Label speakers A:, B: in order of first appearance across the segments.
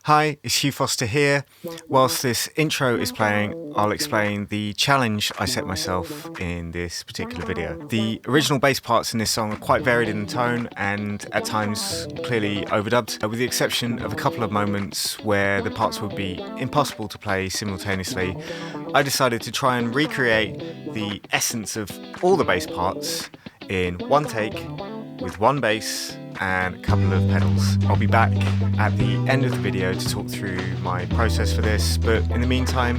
A: Hi, it's Hugh Foster here. Whilst this intro is playing, I'll explain the challenge I set myself in this particular video. The original bass parts in this song are quite varied in tone and at times clearly overdubbed, with the exception of a couple of moments where the parts would be impossible to play simultaneously. I decided to try and recreate the essence of all the bass parts in one take with one bass and a couple of pedals. I'll be back at the end of the video to talk through my process for this, but in the meantime,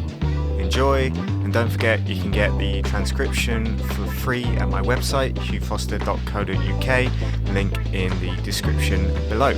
A: enjoy, and don't forget you can get the transcription for free at my website, hughfoster.co.uk, link in the description below.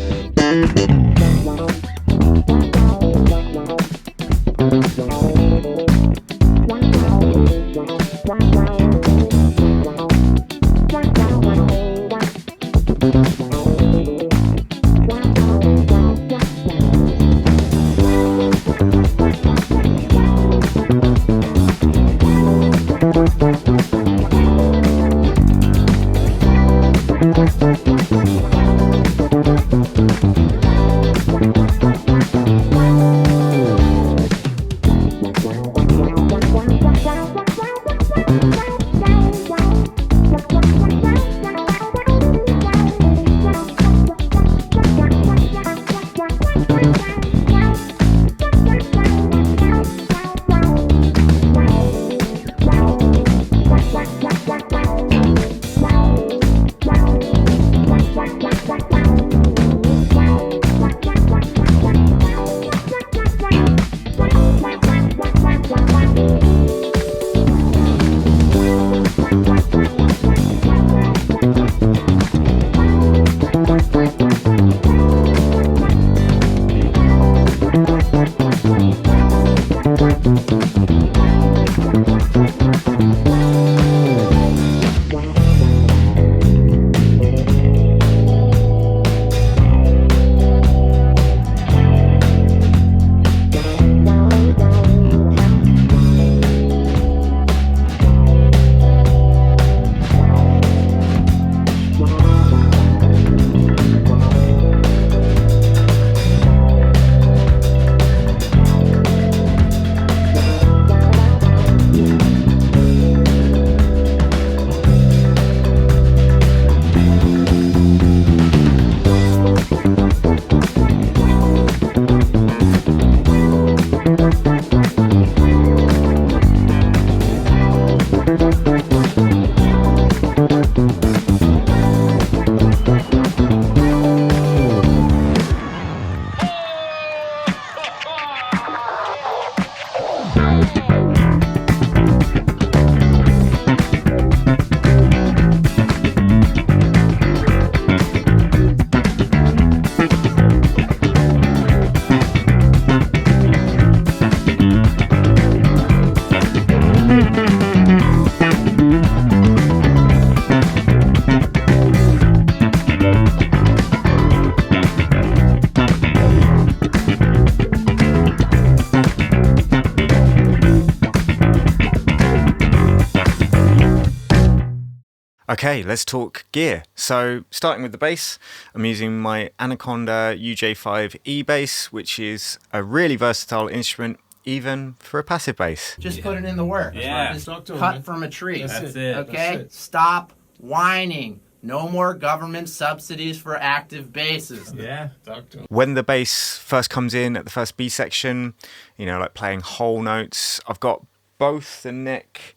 A: Okay, let's talk gear. So starting with the bass, I'm using my Anaconda UJ5E bass, which is a really versatile instrument, even for a passive bass.
B: Just put it in the work.
C: Yeah.
B: Just cut from a tree.
C: That's it.
B: Okay?
D: That's it.
B: Stop whining. No more government subsidies for active basses.
D: Yeah, talk to him.
A: When the bass first comes in at the first B section, like playing whole notes, I've got both the neck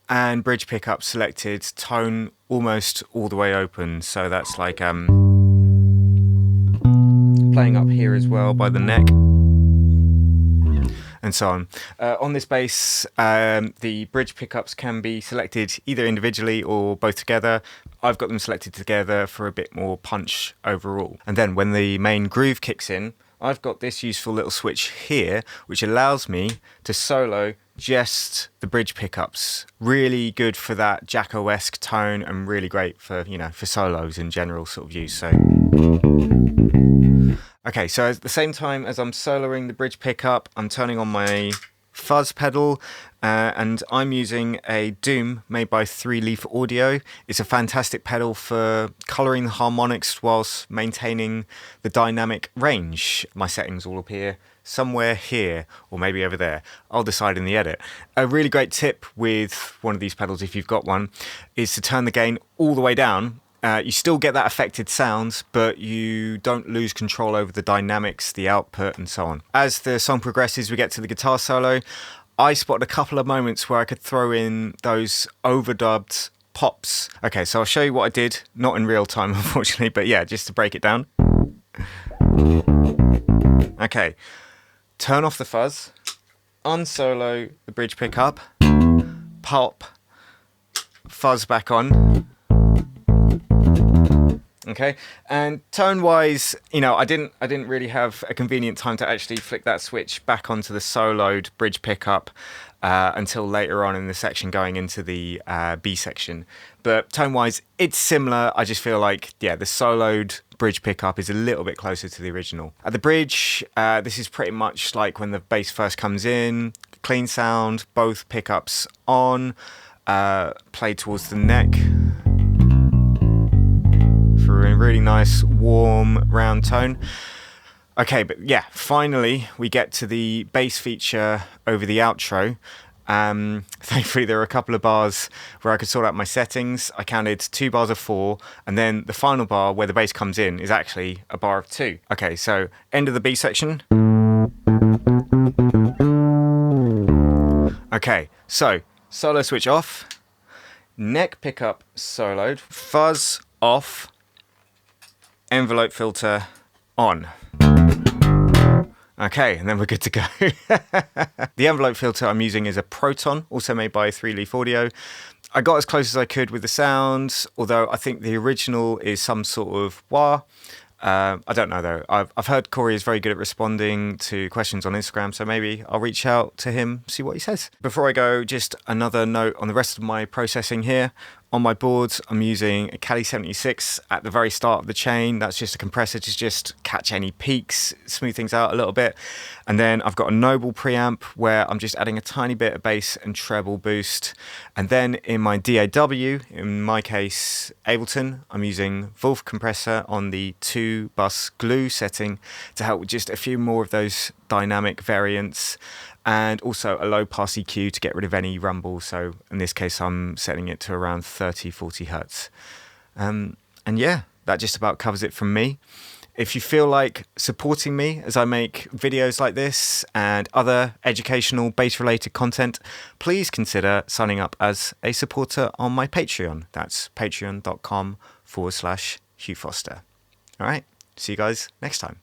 A: and bridge pickup selected, tone almost all the way open. So that's like playing up here as well by the neck, and so on. On this bass, the bridge pickups can be selected either individually or both together. I've got them selected together for a bit more punch overall. And then when the main groove kicks in, I've got this useful little switch here, which allows me to solo just the bridge pickups. Really good for that Jacko-esque tone and really great for, for solos in general sort of use. So, okay, so at the same time as I'm soloing the bridge pickup, I'm turning on my fuzz pedal, and I'm using a Doom made by 3-Leaf Audio. It's a fantastic pedal for colouring the harmonics whilst maintaining the dynamic range. My settings all appear somewhere here, or maybe over there. I'll decide in the edit. A really great tip with one of these pedals, if you've got one, is to turn the gain all the way down. You still get that affected sound, but you don't lose control over the dynamics, the output, and so on. As the song progresses, we get to the guitar solo. I spotted a couple of moments where I could throw in those overdubbed pops. Okay, so I'll show you what I did, not in real time, unfortunately, but yeah, just to break it down. Okay, turn off the fuzz, unsolo the bridge pickup, pop, fuzz back on. Okay, and tone-wise, I didn't really have a convenient time to actually flick that switch back onto the soloed bridge pickup until later on in the section going into the B section. But tone-wise, it's similar. I just feel like, the soloed bridge pickup is a little bit closer to the original. At the bridge, this is pretty much like when the bass first comes in, clean sound, both pickups on, played towards the neck. For a really nice, warm, round tone. Okay, but yeah, finally we get to the bass feature over the outro. Thankfully, there were a couple of bars where I could sort out my settings. I counted 2 bars of 4, and then the final bar where the bass comes in is actually a bar of 2. Okay, so end of the B section. Okay, so solo switch off, neck pickup soloed, fuzz off, envelope filter on. Okay, and then we're good to go. The envelope filter I'm using is a Proton, also made by 3-Leaf Audio. I got as close as I could with the sound, although I think the original is some sort of wah. I don't know though. I've heard Cory is very good at responding to questions on Instagram, so maybe I'll reach out to him, see what he says. Before I go, just another note on the rest of my processing here. On my board, I'm using a Cali 76 at the very start of the chain. That's just a compressor to just catch any peaks, smooth things out a little bit. And then I've got a Noble preamp where I'm just adding a tiny bit of bass and treble boost. And then in my DAW, in my case, Ableton, I'm using Wolf compressor on the 2-bus glue setting to help with just a few more of those dynamic variants. And also a low pass EQ to get rid of any rumble. So in this case, I'm setting it to around 30-40 hertz. And yeah, that just about covers it from me. If you feel like supporting me as I make videos like this and other educational bass-related content, please consider signing up as a supporter on my Patreon. That's patreon.com/Hugh Foster. All right, see you guys next time.